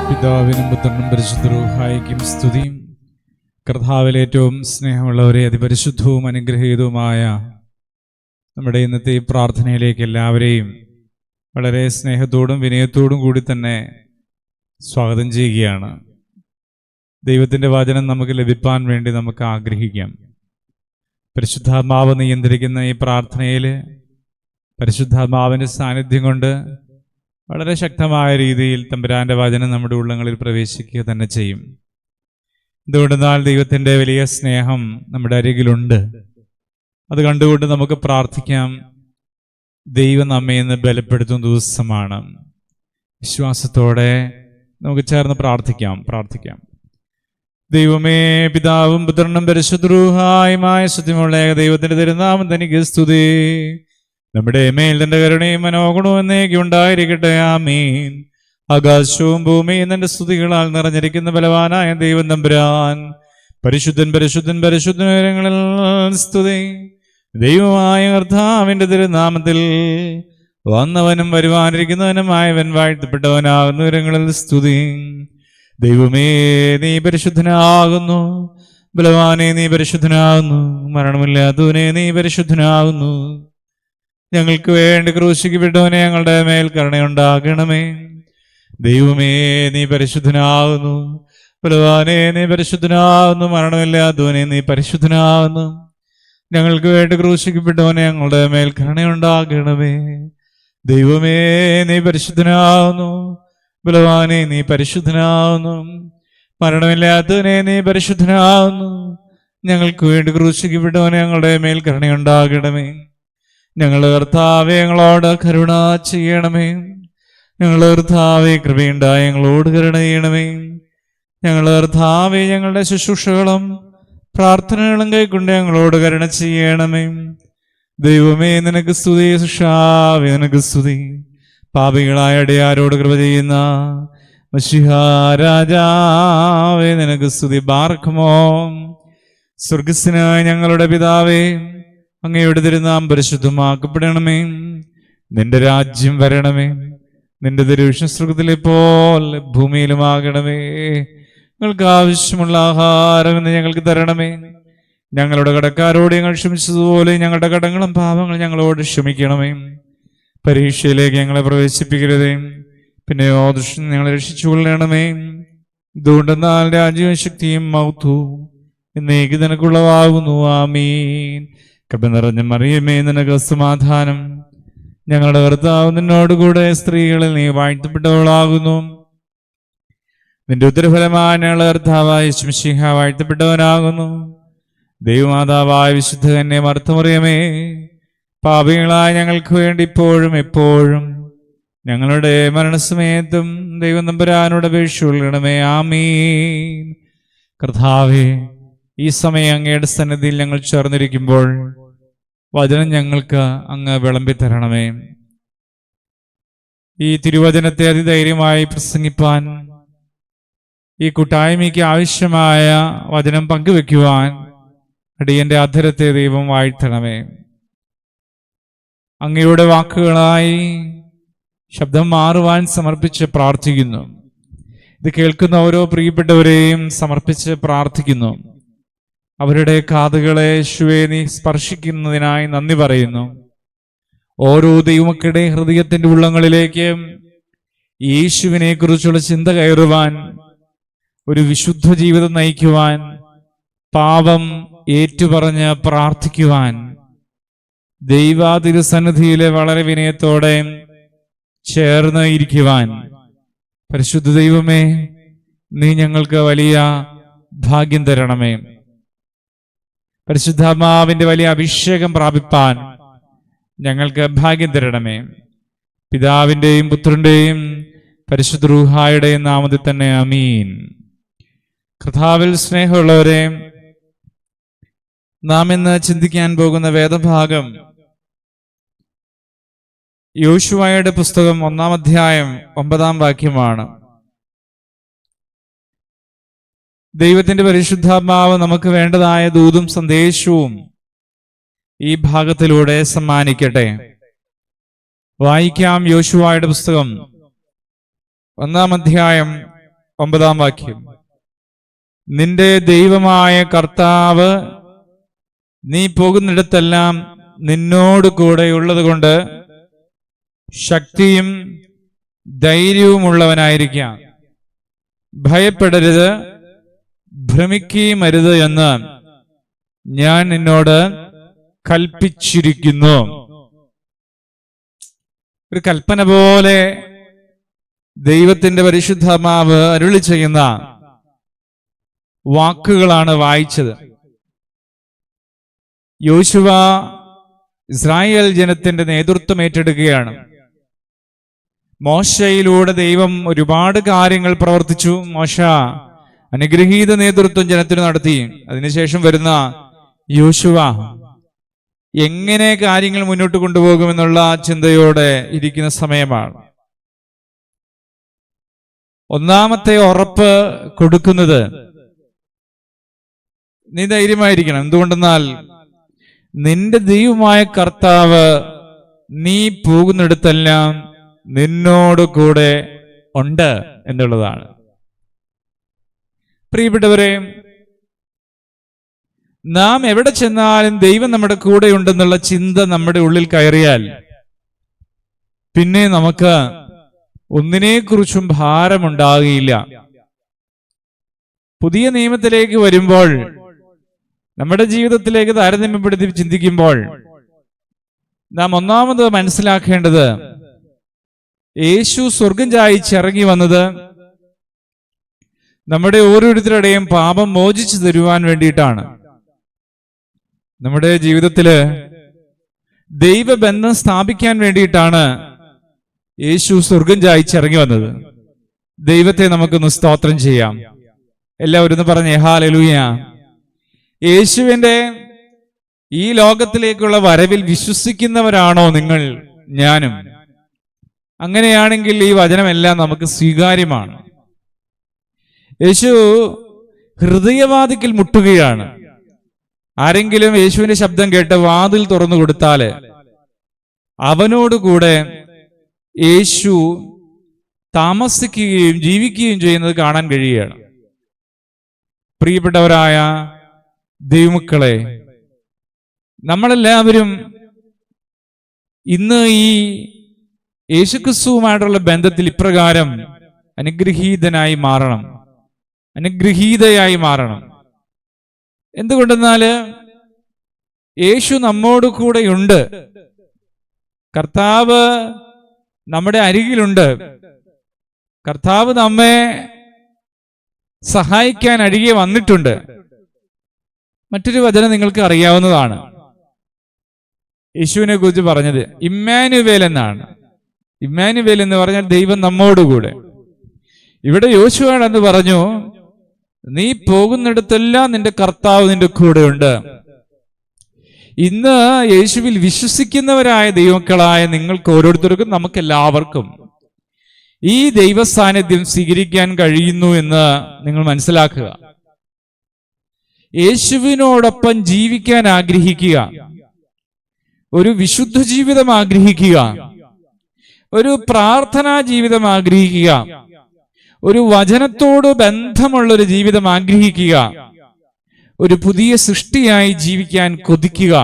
പിതാവിനും പുത്രനും പരിശുദ്ധ റൂഹായിക്കും സ്തുതിയും. കർത്താവിൽ ഏറ്റവും സ്നേഹമുള്ളവരെ, അതിപരിശുദ്ധവും അനുഗ്രഹീതവുമായ നമ്മുടെ ഇന്നത്തെ ഈ പ്രാർത്ഥനയിലേക്ക് എല്ലാവരെയും വളരെ സ്നേഹത്തോടും വിനയത്തോടും കൂടി തന്നെ സ്വാഗതം ചെയ്യുകയാണ്. ദൈവത്തിൻ്റെ വചനം നമുക്ക് ലഭിക്കാൻ വേണ്ടി നമുക്ക് ആഗ്രഹിക്കാം. പരിശുദ്ധാത്മാവ് നിയന്ത്രിക്കുന്ന ഈ പ്രാർത്ഥനയിൽ പരിശുദ്ധാത്മാവിൻ്റെ സാന്നിധ്യം കൊണ്ട് വളരെ ശക്തമായ രീതിയിൽ തമ്പുരാൻ്റെ വചനം നമ്മുടെ ഉള്ളങ്ങളിൽ പ്രവേശിക്കുക തന്നെ ചെയ്യും. എന്തുകൊണ്ടെന്നാൽ ദൈവത്തിൻ്റെ വലിയ സ്നേഹം നമ്മുടെ അരികിലുണ്ട്. അത് കണ്ടുകൊണ്ട് നമുക്ക് പ്രാർത്ഥിക്കാം. ദൈവം നമ്മെ ഇന്ന് ബലപ്പെടുത്തുന്ന ദിവസമാണ്. വിശ്വാസത്തോടെ നമുക്ക് ചേർന്ന് പ്രാർത്ഥിക്കാം. ദൈവമേ, പിതാവും പുത്രനും പരിശുദ്ധ റൂഹായുമായ സത്യമുള്ള ദൈവത്തിന്റെ തിരുനാമം തനിക്ക് സ്തുതി. നമ്മുടെ മേൽ തന്റെ കരുണയും മനോഗുണവും എന്നേക്കും ഉണ്ടായിരിക്കട്ടെ. ആമീൻ. ആകാശവും ഭൂമിയും തന്റെ സ്തുതികളാൽ നിറഞ്ഞിരിക്കുന്ന ബലവാനായ ദൈവം തമ്പുരാൻ പരിശുദ്ധൻ പരിശുദ്ധൻ പരിശുദ്ധൻ ഉയരങ്ങളിൽ സ്തുതി. ദൈവമായ കർത്താവിന്റെ തിരുനാമത്തിൽ വന്നവനും വരുവാനിരിക്കുന്നവനുമായവൻ വാഴ്ത്തപ്പെട്ടവനാകുന്ന ഉയരങ്ങളിൽ സ്തുതി. ദൈവമേ, നീ പരിശുദ്ധനാകുന്നു. ബലവാനെ, നീ പരിശുദ്ധനാകുന്നു. മരണമില്ലാത്തവനെ, നീ പരിശുദ്ധനാകുന്നു. ഞങ്ങൾക്ക് വേണ്ടി ക്രൂശിക്കപ്പെട്ടവനെ, ഞങ്ങളുടെ മേൽ കരുണയുണ്ടാകണമേ. ദൈവമേ, നീ പരിശുദ്ധനാകുന്നു. ബലവാനെ, നീ പരിശുദ്ധനാകുന്നു. മരണമില്ലാത്തവനെ, നീ പരിശുദ്ധനാകുന്നു. ഞങ്ങൾക്ക് വേണ്ടി ക്രൂശിക്കപ്പെട്ടവനെ, ഞങ്ങളുടെ മേൽ കരുണയുണ്ടാകണമേ. ദൈവമേ, നീ പരിശുദ്ധനാകുന്നു. ബലവാനെ, നീ പരിശുദ്ധനാകുന്നു. മരണമില്ലാത്തവനെ, നീ പരിശുദ്ധനാകുന്നു. ഞങ്ങൾക്ക് വേണ്ടി ക്രൂശിക്കപ്പെട്ടവനെ, ഞങ്ങളുടെ മേൽ കരുണയുണ്ടാകണമേ. ഞങ്ങളുടെ കർത്താവേ, ഞങ്ങളോട് കരുണ ചെയ്യണമേ. ഞങ്ങളുടെ കർത്താവേ, കൃപയുണ്ടായി ഞങ്ങളോട് കരുണ ചെയ്യണമേ. ഞങ്ങളുടെ കർത്താവേ, ഞങ്ങളുടെ ശുശ്രൂഷകളും പ്രാർത്ഥനകളും കൈക്കൊണ്ട് ഞങ്ങളോട് കരുണ ചെയ്യണമേ. ദൈവമേ, നിനക്ക് സ്തുതി. സുഷാവേ, നിനക്ക് സ്തുതി. പാപികളായ അടിയാരോട് കൃപ ചെയ്യുന്ന മശിഹാ രാജാവേ, നിനക്ക് സ്തുതി. ബാർക്കുമോ. സ്വർഗസ്ഥനായ ഞങ്ങളുടെ പിതാവേ, അങ്ങയുടെ തിരുനാമം പരിശുദ്ധമാക്കപ്പെടണമേ. നിന്റെ രാജ്യം വരണമേ. നിന്റെ തിരുവിഷ്ണു സ്വർഗത്തിലെ പോലെ ഭൂമിയിലുമാകണമേ. ഞങ്ങൾക്ക് ആവശ്യമുള്ള ആഹാരം ഇന്ന് ഞങ്ങൾക്ക് തരണമേ. ഞങ്ങളുടെ കടക്കാരോട് ഞങ്ങൾ ക്ഷമിച്ചതുപോലെ ഞങ്ങളുടെ കടങ്ങളും പാപങ്ങളും ഞങ്ങളോട് ക്ഷമിക്കണമേ. പരീക്ഷയിലേക്ക് ഞങ്ങളെ പ്രവേശിപ്പിക്കരുതേ, പിന്നെയോ ദുഷ്ടൻ ഞങ്ങളെ രക്ഷിച്ചുകൊള്ളണമേ. ഇതുകൊണ്ടെന്നാൽ രാജ്യവും ശക്തിയും മഹത്വവും എന്നേക്ക് നിനക്കുള്ളതാകുന്നു. ആമീൻ. കൃപ നിറഞ്ഞ മറിയമേ, നിനക്ക് സമാധാനം. ഞങ്ങളുടെ കർത്താവ് നിന്നോടുകൂടെ സ്ത്രീകളിൽ നീ വാഴ്ത്തപ്പെട്ടവളാകുന്നു. നിന്റെ ഉത്തരഫലമായ ഞങ്ങളുടെ കർത്താവായ യേശു മിശിഹ വാഴ്ത്തപ്പെട്ടവനാകുന്നു. ദൈവമാതാവായ വിശുദ്ധ കന്യ മർത്തമറിയമേ, പാപികളായ ഞങ്ങൾക്ക് വേണ്ടി ഇപ്പോഴും എപ്പോഴും ഞങ്ങളുടെ മരണസമയത്തും ദൈവം തമ്പുരാനോട് അപേക്ഷിച്ചുകൊള്ളണമേ. ആമീൻ. കർത്താവേ, ഈ സമയം അങ്ങയുടെ സന്നിധിയിൽ ഞങ്ങൾ ചേർന്നിരിക്കുമ്പോൾ വചനം ഞങ്ങൾക്ക് അങ്ങ് വിളമ്പിത്തരണമേ. ഈ തിരുവചനത്തെ അതിധൈര്യമായി പ്രസംഗിപ്പാൻ, ഈ കൂട്ടായ്മയ്ക്ക് ആവശ്യമായ വചനം പങ്കുവെക്കുവാൻ അടിയന്റെ അധരത്തെ ദൈവം വാഴ്ത്തണമേ. അങ്ങയുടെ വാക്കുകളായി ശബ്ദം മാറുവാൻ സമർപ്പിച്ച് പ്രാർത്ഥിക്കുന്നു. ഇത് കേൾക്കുന്ന ഓരോ പ്രിയപ്പെട്ടവരെയും സമർപ്പിച്ച് പ്രാർത്ഥിക്കുന്നു. അവരുടെ കാതുകളെ യേശുവേ നീ സ്പർശിക്കുന്നതിനായി നന്ദി പറയുന്നു. ഓരോ ദൈവമക്കളുടെ ഹൃദയത്തിന്റെ ഉള്ളങ്ങളിലേക്ക് യേശുവിനെ കുറിച്ചുള്ള ചിന്ത കയറുവാൻ, ഒരു വിശുദ്ധ ജീവിതം നയിക്കുവാൻ, പാപം ഏറ്റുപറഞ്ഞ് പ്രാർത്ഥിക്കുവാൻ, ദൈവാതിരുസന്നിധിയിലെ വളരെ വിനയത്തോടെ ചേർന്ന് ഇരിക്കുവാൻ പരിശുദ്ധ ദൈവമേ നീ ഞങ്ങൾക്ക് വലിയ ഭാഗ്യം തരണമേ. പരിശുദ്ധാത്മാവിന്റെ വലിയ അഭിഷേകം പ്രാപിപ്പാൻ ഞങ്ങൾക്ക് ഭാഗ്യം തരണമേ. പിതാവിന്റെയും പുത്രന്റെയും പരിശുദ്ധ റൂഹായുടെയും നാമത്തിൽ തന്നെ ആമീൻ. കർത്താവിൽ സ്നേഹമുള്ളവരെ, നാം ഇന്ന് ചിന്തിക്കാൻ പോകുന്ന വേദഭാഗം യോശുവയുടെ പുസ്തകം 1-ാം അധ്യായം 9-ാം വാക്യമാണ്. ദൈവത്തിന്റെ പരിശുദ്ധാത്മാവ് നമുക്ക് വേണ്ടതായ ദൂതും സന്ദേശവും ഈ ഭാഗത്തിലൂടെ സമ്മാനിക്കട്ടെ. വായിക്കാം. യോശുവയുടെ പുസ്തകം 1-ാം അധ്യായം 9-ാം വാക്യം. നിന്റെ ദൈവമായ കർത്താവ് നീ പോകുന്നിടത്തെല്ലാം നിന്നോട് കൂടെ ഉള്ളത് കൊണ്ട് ശക്തിയും ധൈര്യവുമുള്ളവനായിരിക്കാം. ഭയപ്പെടരുത്, ഭ്രമിക്കുകയുമരുത് എന്ന് ഞാൻ നിന്നോട് കൽപ്പിച്ചിരിക്കുന്നു. ഒരു കൽപ്പന പോലെ ദൈവത്തിന്റെ പരിശുദ്ധാത്മാവ് അരുളി ചെയ്യുന്ന വാക്കുകളാണ് വായിച്ചത്. യോശുവ ഇസ്രായേൽ ജനത്തിന്റെ നേതൃത്വം ഏറ്റെടുക്കുകയാണ്. മോശയിലൂടെ ദൈവം ഒരുപാട് കാര്യങ്ങൾ പ്രവർത്തിച്ചു. മോശ അനുഗ്രഹീത നേതൃത്വം ജനത്തിന് നടത്തി. അതിനുശേഷം വരുന്ന യോശുവ എങ്ങനെ കാര്യങ്ങൾ മുന്നോട്ട് കൊണ്ടുപോകുമെന്നുള്ള ചിന്തയോടെ ഇരിക്കുന്ന സമയമാണ്. ഒന്നാമത്തെ ഉറപ്പ് കൊടുക്കുന്നത് നീ ധൈര്യമായിരിക്കണം. എന്തുകൊണ്ടെന്നാൽ നിന്റെ ദൈവമായ കർത്താവ് നീ പോകുന്നിടത്തെല്ലാം നിന്നോട് കൂടെ ഉണ്ട് എന്നുള്ളതാണ്. പ്രിയപ്പെട്ടവരെ, നാം എവിടെ ചെന്നാലും ദൈവം നമ്മുടെ കൂടെ ഉണ്ടെന്നുള്ള ചിന്ത നമ്മുടെ ഉള്ളിൽ കയറിയാൽ പിന്നെ നമുക്ക് ഒന്നിനെക്കുറിച്ചും ഭാരമുണ്ടാകുകയില്ല. പുതിയ നിയമത്തിലേക്ക് വരുമ്പോൾ, നമ്മുടെ ജീവിതത്തിലേക്ക് താരതമ്യപ്പെടുത്തി ചിന്തിക്കുമ്പോൾ നാം ഒന്നാമത് മനസ്സിലാക്കേണ്ടത് യേശു സ്വർഗം ചായിച്ചിറങ്ങി വന്നത് നമ്മുടെ ഓരോരുത്തരുടെയും പാപം മോചിച്ചു തരുവാൻ വേണ്ടിയിട്ടാണ്. നമ്മുടെ ജീവിതത്തില് ദൈവബന്ധം സ്ഥാപിക്കാൻ വേണ്ടിയിട്ടാണ് യേശു സ്വർഗം ചായിച്ചിറങ്ങി വന്നത്. ദൈവത്തെ നമുക്കൊന്ന് സ്തോത്രം ചെയ്യാം. എല്ലാവരും ഒന്ന് പറഞ്ഞേ ഹല്ലേലൂയ. യേശുവിന്റെ ഈ ലോകത്തിലേക്കുള്ള വരവിൽ വിശ്വസിക്കുന്നവരാണോ നിങ്ങൾ, ഞാനും? അങ്ങനെയാണെങ്കിൽ ഈ വചനമെല്ലാം നമുക്ക് സ്വീകാര്യമാണ്. യേശു ഹൃദയവാതിക്കൽ മുട്ടുകയാണ്. ആരെങ്കിലും യേശുവിന്റെ ശബ്ദം കേട്ട് വാതിൽ തുറന്നു കൊടുത്താല് അവനോടുകൂടെ യേശു താമസിക്കുകയും ജീവിക്കുകയും ചെയ്യുന്നത് കാണാൻ കഴിയുകയാണ്. പ്രിയപ്പെട്ടവരായ ദൈവമക്കളെ, നമ്മളെല്ലാവരും ഇന്ന് ഈ യേശുക്രിസ്തുവുമായിട്ടുള്ള ബന്ധത്തിൽ ഇപ്രകാരം അനുഗ്രഹീതനായി മാറണം, അനുഗ്രഹീതയായി മാറണം. എന്തുകൊണ്ടെന്നാല് യേശു നമ്മോട് കൂടെയുണ്ട്. കർത്താവ് നമ്മുടെ അരികിലുണ്ട്. കർത്താവ് നമ്മെ സഹായിക്കാൻ അരികെ വന്നിട്ടുണ്ട്. മറ്റൊരു വചനം നിങ്ങൾക്ക് അറിയാവുന്നതാണ്. യേശുവിനെ കുറിച്ച് പറഞ്ഞത് ഇമ്മാനുവേൽ എന്നാണ്. ഇമ്മാനുവേൽ എന്ന് പറഞ്ഞാൽ ദൈവം നമ്മോടുകൂടെ. ഇവിടെ യോശുവയോട് പറഞ്ഞു, നീ പോകുന്നിടത്തെല്ലാം നിന്റെ കർത്താവ് നിന്റെ കൂടെയുണ്ട്. ഇന്ന് യേശുവിൽ വിശ്വസിക്കുന്നവരായ ദൈവമക്കളായ നിങ്ങൾക്ക് ഓരോരുത്തർക്കും, നമുക്കെല്ലാവർക്കും ഈ ദൈവ സാന്നിധ്യം സ്വീകരിക്കാൻ കഴിയുന്നു എന്ന് നിങ്ങൾ മനസ്സിലാക്കുക. യേശുവിനോടൊപ്പം ജീവിക്കാൻ ആഗ്രഹിക്കുക, ഒരു വിശുദ്ധ ജീവിതം ആഗ്രഹിക്കുക, ഒരു പ്രാർത്ഥനാ ജീവിതം ആഗ്രഹിക്കുക, ഒരു വചനത്തോട് ബന്ധമുള്ളൊരു ജീവിതം ആഗ്രഹിക്കുക, ഒരു പുതിയ സൃഷ്ടിയായി ജീവിക്കാൻ കൊതിക്കുക.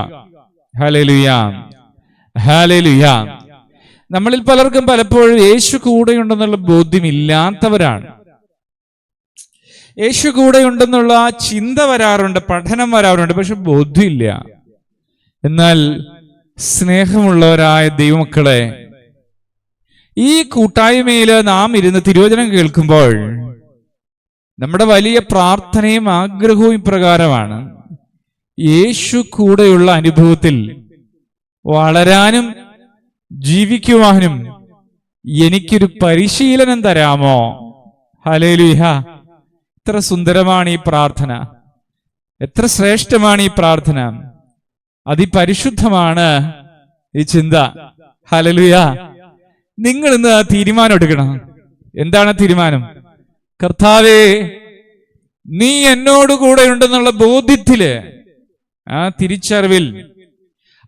Hallelujah, hallelujah. നമ്മളിൽ പലർക്കും പലപ്പോഴും യേശു കൂടെയുണ്ടെന്നുള്ള ബോധ്യമില്ലാത്തവരാണ്. യേശു കൂടെയുണ്ടെന്നുള്ള ചിന്ത വരാറുണ്ട്, പഠനം വരാറുണ്ട്, പക്ഷെ ബോധ്യമില്ല. എന്നാൽ സ്നേഹമുള്ളവരായ ദൈവമക്കളെ, ഈ കൂട്ടായ്മയിൽ നാം ഇരുന്ന് തിരുവചനം കേൾക്കുമ്പോൾ നമ്മുടെ വലിയ പ്രാർത്ഥനയും ആഗ്രഹവും ഇപ്രകാരമാണ്: യേശു കൂടെയുള്ള അനുഭവത്തിൽ വളരാനും ജീവിക്കുവാനും എനിക്കൊരു പരിശീലനം തരാമോ? ഹല്ലേലൂയ. എത്ര സുന്ദരമാണ് ഈ പ്രാർത്ഥന, എത്ര ശ്രേഷ്ഠമാണ് ഈ പ്രാർത്ഥന, അതിപരിശുദ്ധമാണ് ഈ ചിന്ത. ഹല്ലേലൂയ. നിങ്ങൾ ഇന്ന് തീരുമാനം എടുക്കണം. എന്താണ് തീരുമാനം? കർത്താവേ, നീ എന്നോട് കൂടെ ഉണ്ടെന്നുള്ള ബോധ്യത്തില്, ആ തിരിച്ചറിവിൽ,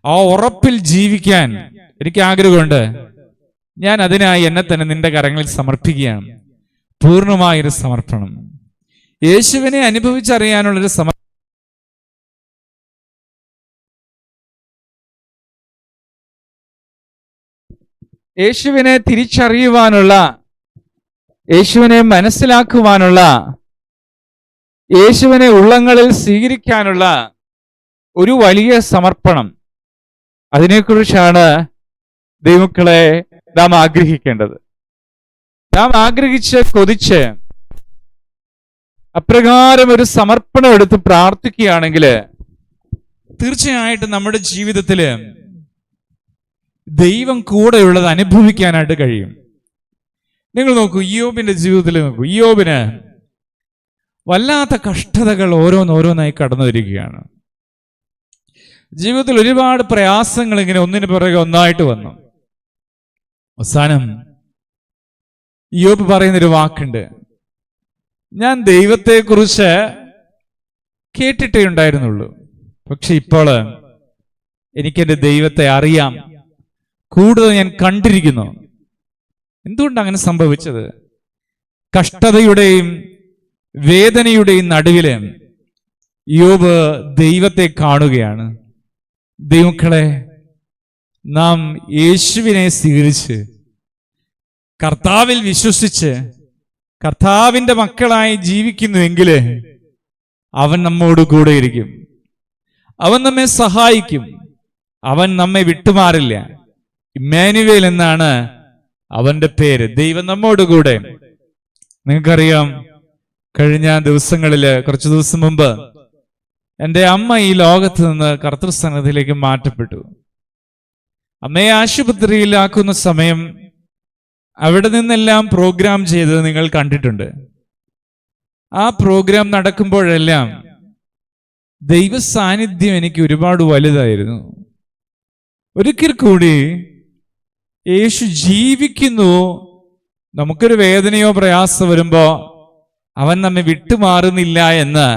ആ ഉറപ്പിൽ ജീവിക്കാൻ എനിക്ക് ആഗ്രഹമുണ്ട്. ഞാൻ അതിനായി എന്നെ തന്നെ നിന്റെ കരങ്ങളിൽ സമർപ്പിക്കുകയാണ്. പൂർണ്ണമായൊരു സമർപ്പണം, യേശുവിനെ അനുഭവിച്ചറിയാനുള്ളൊരു യേശുവിനെ തിരിച്ചറിയുവാനുള്ള, യേശുവിനെ മനസ്സിലാക്കുവാനുള്ള, യേശുവിനെ ഉള്ളങ്ങളിൽ സ്വീകരിക്കാനുള്ള ഒരു വലിയ സമർപ്പണം. അതിനെക്കുറിച്ചാണ് ദൈവമക്കളെ നാം ആഗ്രഹിക്കേണ്ടത്. നാം ആഗ്രഹിച്ച് കൊതിച്ച് അപ്രകാരം ഒരു സമർപ്പണം എടുത്ത് പ്രാർത്ഥിക്കുകയാണെങ്കിൽ തീർച്ചയായിട്ടും നമ്മുടെ ജീവിതത്തിൽ ദൈവം കൂടെയുള്ളത് അനുഭവിക്കാനായിട്ട് കഴിയും. നിങ്ങൾ നോക്കൂ, ഇയ്യോബിന്റെ ജീവിതത്തിൽ നോക്കൂ. ഇയ്യോബിന് വല്ലാത്ത കഷ്ടതകൾ ഓരോന്നോരോന്നായി കടന്നു വരികയാണ്. ജീവിതത്തിൽ ഒരുപാട് പ്രയാസങ്ങൾ ഇങ്ങനെ ഒന്നിനു പിറകെ ഒന്നായിട്ട് വന്നു. അവസാനം ഇയ്യോബ് പറയുന്നൊരു വാക്കുണ്ട്: ഞാൻ ദൈവത്തെക്കുറിച്ച് കേട്ടിട്ടേ ഉണ്ടായിരുന്നുള്ളൂ, പക്ഷെ ഇപ്പോൾ എനിക്കെന്റെ ദൈവത്തെ അറിയാം, കൂടുതൽ ഞാൻ കണ്ടിരിക്കുന്നു. എന്തുകൊണ്ടാണ് അങ്ങനെ സംഭവിച്ചത്? കഷ്ടതയുടെയും വേദനയുടെയും നടുവില് ഇയ്യോബ് ദൈവത്തെ കാണുകയാണ്. ദൈവമക്കളെ, നാം യേശുവിനെ സ്വീകരിച്ച് കർത്താവിൽ വിശ്വസിച്ച് കർത്താവിന്റെ മക്കളായി ജീവിക്കുന്നുവെങ്കിൽ അവൻ നമ്മോട് കൂടെ ഇരിക്കും, അവൻ നമ്മെ സഹായിക്കും, അവൻ നമ്മെ വിട്ടുമാറില്ല. ഇമ്മാനുവേൽ എന്നാണ് അവന്റെ പേര്. ദൈവം നമ്മോട് കൂടെ. നിങ്ങൾക്കറിയാം, കഴിഞ്ഞ ദിവസങ്ങളില്, കുറച്ചു ദിവസം മുമ്പ് എൻ്റെ അമ്മ ഈ ലോകത്ത് നിന്ന് കർത്തൃസ്ഥാനത്തിലേക്ക് മാറ്റപ്പെട്ടു. അമ്മയെ ആശുപത്രിയിലാക്കുന്ന സമയം അവിടെ നിന്നെല്ലാം പ്രോഗ്രാം ചെയ്തത് നിങ്ങൾ കണ്ടിട്ടുണ്ട്. ആ പ്രോഗ്രാം നടക്കുമ്പോഴെല്ലാം ദൈവ സാന്നിധ്യം എനിക്ക് ഒരുപാട് വലുതായിരുന്നു. ഒരിക്കൽ കൂടി യേശു ജീവിക്കുന്നു. നമുക്കൊരു വേദനയോ പ്രയാസം വരുമ്പോ അവൻ നമ്മെ വിട്ടുമാറുന്നില്ല എന്ന്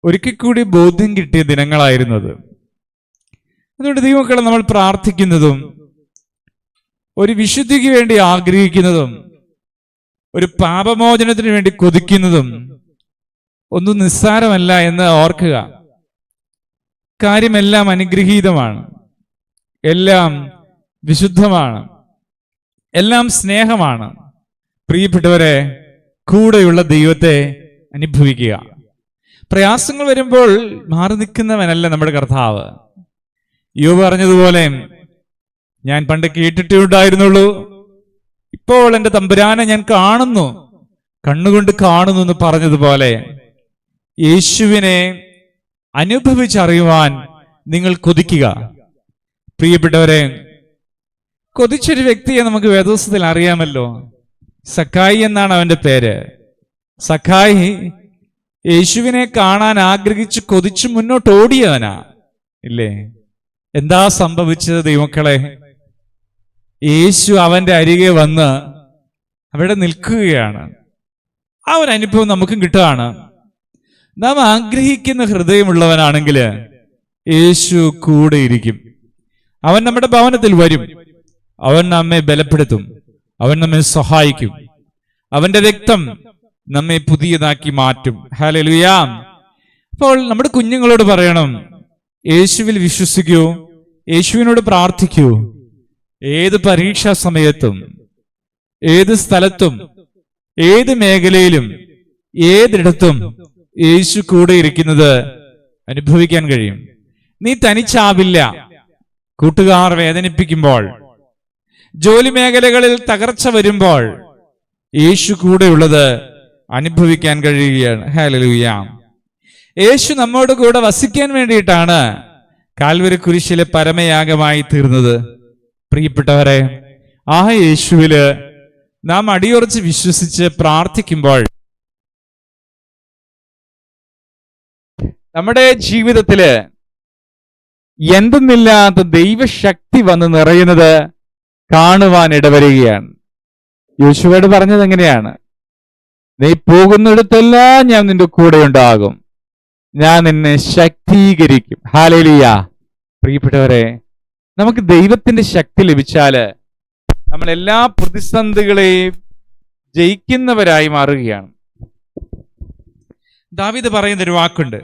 ഒരിക്കൽ കൂടി ബോധ്യം കിട്ടിയ ദിനങ്ങളായിരുന്നത്. അതുകൊണ്ട് ദൈവമക്കളെ, നമ്മൾ പ്രാർത്ഥിക്കുന്നതും ഒരു വിശുദ്ധിക്ക് വേണ്ടി ആഗ്രഹിക്കുന്നതും ഒരു പാപമോചനത്തിന് വേണ്ടി കൊതിക്കുന്നതും ഒന്നും നിസ്സാരമല്ല എന്ന് ഓർക്കുക. കാര്യമെല്ലാം അനുഗ്രഹീതമാണ്, എല്ലാം വിശുദ്ധമാണ്, എല്ലാം സ്നേഹമാണ്. പ്രിയപ്പെട്ടവരെ, കൂടെയുള്ള ദൈവത്തെ അനുഭവിക്കുക. പ്രയാസങ്ങൾ വരുമ്പോൾ മാറി നിൽക്കുന്നവനല്ല നമ്മുടെ കർത്താവ്. യോബ് പറഞ്ഞതുപോലെ, ഞാൻ പണ്ട് കേട്ടിട്ടേ ഉണ്ടായിരുന്നുള്ളൂ, ഇപ്പോൾ എൻ്റെ തമ്പുരാനെ ഞാൻ കാണുന്നു, കണ്ണുകൊണ്ട് കാണുന്നു എന്ന് പറഞ്ഞതുപോലെ യേശുവിനെ അനുഭവിച്ചറിയുവാൻ നിങ്ങൾ കൊതിക്കുക. പ്രിയപ്പെട്ടവരെ, കൊതിച്ചൊരു വ്യക്തിയെ നമുക്ക് വേദപുസ്തകത്തിൽ അറിയാമല്ലോ. സക്കായി എന്നാണ് അവന്റെ പേര്. സക്കായി യേശുവിനെ കാണാൻ ആഗ്രഹിച്ച് കൊതിച്ച് മുന്നോട്ട് ഓടിയവനാ, ഇല്ലേ? എന്താ സംഭവിച്ചത് ദൈവമക്കളെ? യേശു അവന്റെ അരികെ വന്ന് അവിടെ നിൽക്കുകയാണ്. ആ ഒരു അനുഭവം നമുക്കും കിട്ടുകയാണ്. നാം ആഗ്രഹിക്കുന്ന ഹൃദയമുള്ളവനാണെങ്കിൽ യേശു കൂടെ ഇരിക്കും. അവൻ നമ്മുടെ ഭവനത്തിൽ വരും. അവൻ നമ്മെ ബലപ്പെടുത്തും. അവൻ നമ്മെ സഹായിക്കും. അവന്റെ രക്തം നമ്മെ പുതിയതാക്കി മാറ്റും. ഹല്ലേലൂയ. അപ്പോൾ നമ്മുടെ കുഞ്ഞുങ്ങളോട് പറയണം, യേശുവിൽ വിശ്വസിക്കൂ, യേശുവിനോട് പ്രാർത്ഥിക്കൂ. ഏത് പരീക്ഷാ സമയത്തും, ഏത് സ്ഥലത്തും, ഏത് മേഖലയിലും, ഏതിടത്തും യേശു കൂടെ ഇരിക്കുന്നത് അനുഭവിക്കാൻ കഴിയും. നീ തനിച്ചാവില്ല. കൂട്ടുകാർ വേദനിപ്പിക്കുമ്പോൾ, ജോലി മേഖലകളിൽ തകർച്ച വരുമ്പോൾ യേശു കൂടെയുള്ളത് അനുഭവിക്കാൻ കഴിയുകയാണ്. ഹല്ലേലൂയ. യേശു നമ്മോട് കൂടെ വസിക്കാൻ വേണ്ടിയിട്ടാണ് കാൽവരി കുരിശിലെ പരമയാഗമായി തീർന്നത്. പ്രിയപ്പെട്ടവരെ, ആ യേശുവില് നാം അടിയുറച്ച് വിശ്വസിച്ച് പ്രാർത്ഥിക്കുമ്പോൾ നമ്മുടെ ജീവിതത്തില് എന്തെന്നില്ലാത്ത ദൈവശക്തി വന്ന് നിറയുന്നത് കാണുവാൻ ഇടവരികയാണ്. യോശുവയോട് പറഞ്ഞത് എങ്ങനെയാണ്? നീ പോകുന്നിടത്തെല്ലാം ഞാൻ നിന്റെ കൂടെ ഉണ്ടാകും, ഞാൻ നിന്നെ ശക്തീകരിക്കും. ഹല്ലേലൂയ. പ്രിയപ്പെട്ടവരെ, നമുക്ക് ദൈവത്തിന്റെ ശക്തി ലഭിച്ചാല് നമ്മൾ എല്ലാ പ്രതിസന്ധികളെയും ജയിക്കുന്നവരായി മാറുകയാണ്. ദാവീദ് പറയുന്നൊരു വാക്കുണ്ട്,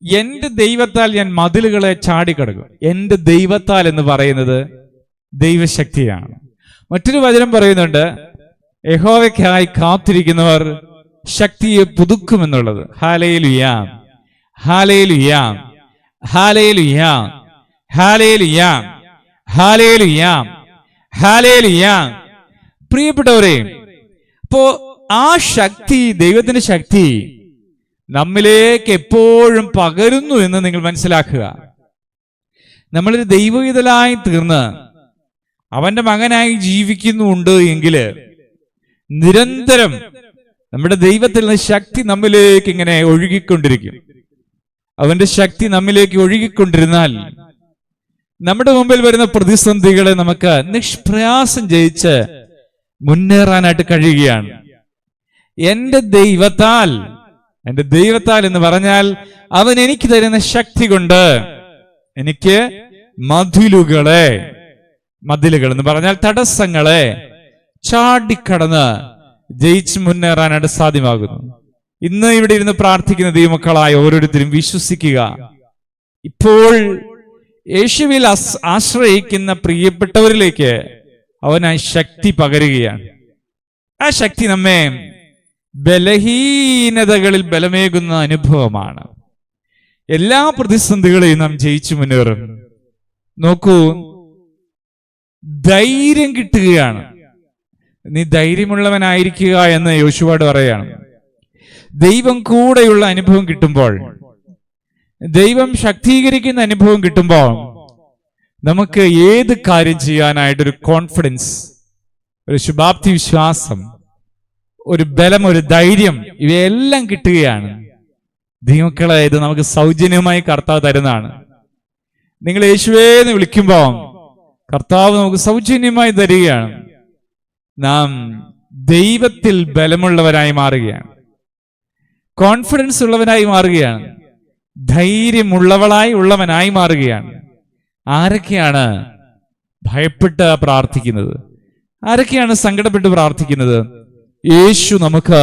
എന്റെ ദൈവത്താൽ ഞാൻ മതിലുകളെ ചാടിക്കടക്കും. എന്റെ ദൈവത്താൽ എന്ന് പറയുന്നത് ദൈവശക്തിയാണ്. മറ്റൊരു വചനം പറയുന്നുണ്ട്, യഹോവയ്ക്കായി കാത്തിരിക്കുന്നവർ ശക്തിയെ പുതുക്കുമെന്നുള്ളത്. Hallelujah, hallelujah, hallelujah, hallelujah, hallelujah, hallelujah. പ്രിയപ്പെട്ടവരെ, അപ്പോ ആ ശക്തി, ദൈവത്തിന്റെ ശക്തി നമ്മിലേക്ക് എപ്പോഴും പകരുന്നു എന്ന് നിങ്ങൾ മനസ്സിലാക്കുക. നമ്മളൊരു ദൈവവിതലായി തീർന്ന് അവന്റെ മകനായി ജീവിക്കുന്നുണ്ട് എങ്കിൽ നിരന്തരം നമ്മുടെ ദൈവത്തിൽ നിന്ന് ശക്തി നമ്മിലേക്ക് ഇങ്ങനെ ഒഴുകിക്കൊണ്ടിരിക്കും. അവന്റെ ശക്തി നമ്മിലേക്ക് ഒഴുകിക്കൊണ്ടിരുന്നാൽ നമ്മുടെ മുമ്പിൽ വരുന്ന പ്രതിസന്ധികളെ നമുക്ക് നിഷ്പ്രയാസം ജയിച്ച് മുന്നേറാനായിട്ട് കഴിയുകയാണ്. എന്റെ ദൈവത്താൽ എന്ന് പറഞ്ഞാൽ അവൻ എനിക്ക് തരുന്ന ശക്തി കൊണ്ട് എനിക്ക് മതിലുകൾ എന്ന് പറഞ്ഞാൽ തടസ്സങ്ങളെ ചാടിക്കടന്ന് ജയിച്ച് മുന്നേറാനായിട്ട് സാധ്യമാകുന്നു. ഇന്ന് ഇവിടെ ഇരുന്ന് പ്രാർത്ഥിക്കുന്ന ദൈവമക്കളായ ഓരോരുത്തരും വിശ്വസിക്കുക, ഇപ്പോൾ യേശുവിൽ ആശ്രയിക്കുന്ന പ്രിയപ്പെട്ടവരിലേക്ക് അവൻ ആ ശക്തി പകരുകയാണ്. ആ ശക്തി നമ്മെ ബലഹീനതകളിൽ ബലമേകുന്ന അനുഭവമാണ്. എല്ലാ പ്രതിസന്ധികളെയും നാം ജയിച്ചു മുന്നേറും. നോക്കൂ, ധൈര്യം കിട്ടുകയാണ്. നീ ധൈര്യമുള്ളവനായിരിക്കുക എന്ന് യോശുവയോട് പറയാണ്. ദൈവം കൂടെയുള്ള അനുഭവം കിട്ടുമ്പോൾ, ദൈവം ശക്തീകരിക്കുന്ന അനുഭവം കിട്ടുമ്പോൾ നമുക്ക് ഏത് കാര്യം ചെയ്യാനായിട്ടൊരു കോൺഫിഡൻസ്, ഒരു ശുഭാപ്തി വിശ്വാസം, ഒരു ബലം, ഒരു ധൈര്യം, ഇവയെല്ലാം കിട്ടുകയാണ്. ദൈവമക്കളെ, ഇത് നമുക്ക് സൗജന്യമായി കർത്താവ് തരുന്നതാണ്. നിങ്ങൾ യേശുവേന്ന് വിളിക്കുമ്പോൾ കർത്താവ് നമുക്ക് സൗജന്യമായി തരികയാണ്. നാം ദൈവത്തിൽ ബലമുള്ളവരായി മാറുകയാണ്, കോൺഫിഡൻസ് ഉള്ളവനായി മാറുകയാണ്, ധൈര്യമുള്ളവനായി മാറുകയാണ്. ആരൊക്കെയാണ് ഭയപ്പെട്ട് പ്രാർത്ഥിക്കുന്നത്? ആരൊക്കെയാണ് സങ്കടപ്പെട്ട് പ്രാർത്ഥിക്കുന്നത്? യേശു നമുക്ക്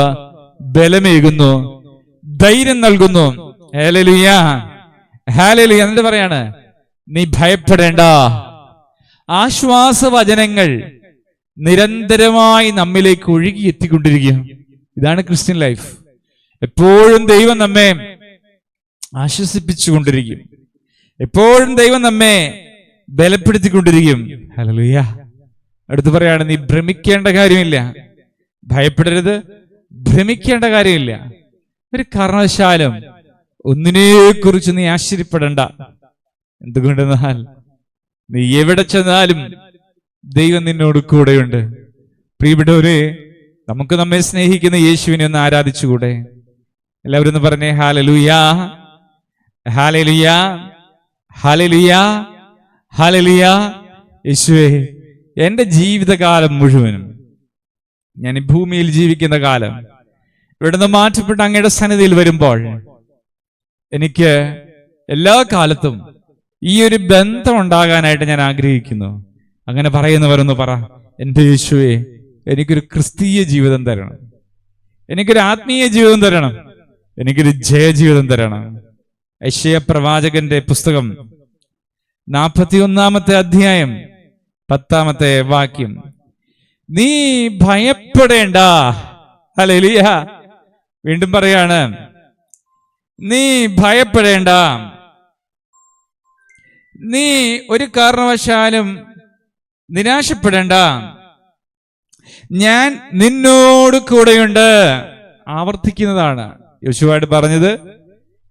ബലമേകുന്നു, ധൈര്യം നൽകുന്നു. Hallelujah, hallelujah. എന്നിട്ട് പറയാണ്, നീ ഭയപ്പെടേണ്ട. ആശ്വാസവചനങ്ങൾ നിരന്തരമായി നമ്മിലേക്ക് ഒഴുകി എത്തിക്കൊണ്ടിരിക്കും. ഇതാണ് ക്രിസ്ത്യൻ ലൈഫ്. എപ്പോഴും ദൈവം നമ്മെ ആശ്വസിപ്പിച്ചുകൊണ്ടിരിക്കും. എപ്പോഴും ദൈവം നമ്മെ ബലപ്പെടുത്തിക്കൊണ്ടിരിക്കും. ഹല്ലേലൂയ. അടുത്ത് പറയാണ്, നീ ഭ്രമിക്കേണ്ട കാര്യമില്ല. ഭയപ്പെടരുത്, ഭ്രമിക്കേണ്ട കാര്യമില്ല. ഒരു കാരണവശാലും ഒന്നിനെ കുറിച്ച് നീ ആശ്ചര്യപ്പെടണ്ട. എന്തുകൊണ്ടെന്നാൽ നീ എവിടെ ചെന്നാലും ദൈവം നിന്നോട് കൂടെയുണ്ട്. പ്രിയപ്പെട്ടവരെ, നമുക്ക് നമ്മെ സ്നേഹിക്കുന്ന യേശുവിനെ ഒന്ന് ആരാധിച്ചുകൂടെ? എല്ലാവരും ഒന്ന് പറഞ്ഞേ, ഹല്ലേലൂയ, ഹല്ലേലൂയ, ഹല്ലേലൂയ, ഹല്ലേലൂയ. യേശുവേ, എന്റെ ജീവിതകാലം മുഴുവനും, ഞാൻ ഈ ഭൂമിയിൽ ജീവിക്കുന്ന കാലം, ഇവിടുന്ന് മാറ്റപ്പെട്ട് അങ്ങയുടെ സന്നിധിയിൽ വരുമ്പോൾ എനിക്ക് എല്ലാ കാലത്തും ഈ ഒരു ബന്ധം ഉണ്ടാകാനായിട്ട് ഞാൻ ആഗ്രഹിക്കുന്നു. അങ്ങനെ പറയുന്നവരൊന്ന് പറ, എൻ്റെ യേശുവേ, എനിക്കൊരു ക്രിസ്തീയ ജീവിതം തരണം, എനിക്കൊരു ആത്മീയ ജീവിതം തരണം, എനിക്കൊരു ജയജീവിതം തരണം. യെശയ്യാ പ്രവാചകന്റെ പുസ്തകം 41-ാമത്തെ അധ്യായം 10-ാമത്തെ വാക്യം, നീ ഭയപ്പെടേണ്ട. ഹല്ലേലൂയ. വീണ്ടും പറയാണ്, നീ ഭയപ്പെടേണ്ട, നീ ഒരു കാരണവശാലും നിരാശപ്പെടേണ്ട, ഞാൻ നിന്നോട് കൂടെയുണ്ട്. ആവർത്തിക്കുന്നതാണ് യോശുവയോട് പറഞ്ഞത്.